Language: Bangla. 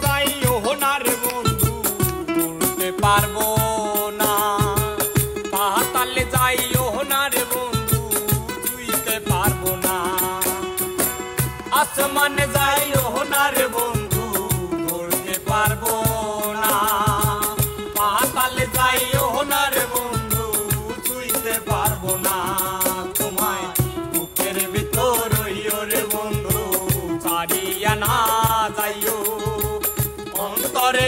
যাইও না রে বন্ধু বলতে পারবো না, পাতালে যাইও না রে বন্ধু ছুঁইতে পারবো না, আসমানে যাইও না রে বন্ধু বলতে পারবো না, পাতালে যাইও না রে বন্ধু ছুঁইতে পারবো না। তোমায় বুকের ভিতর রইও রে বন্ধু ছাড়িয়া না যাইও, অন্তরে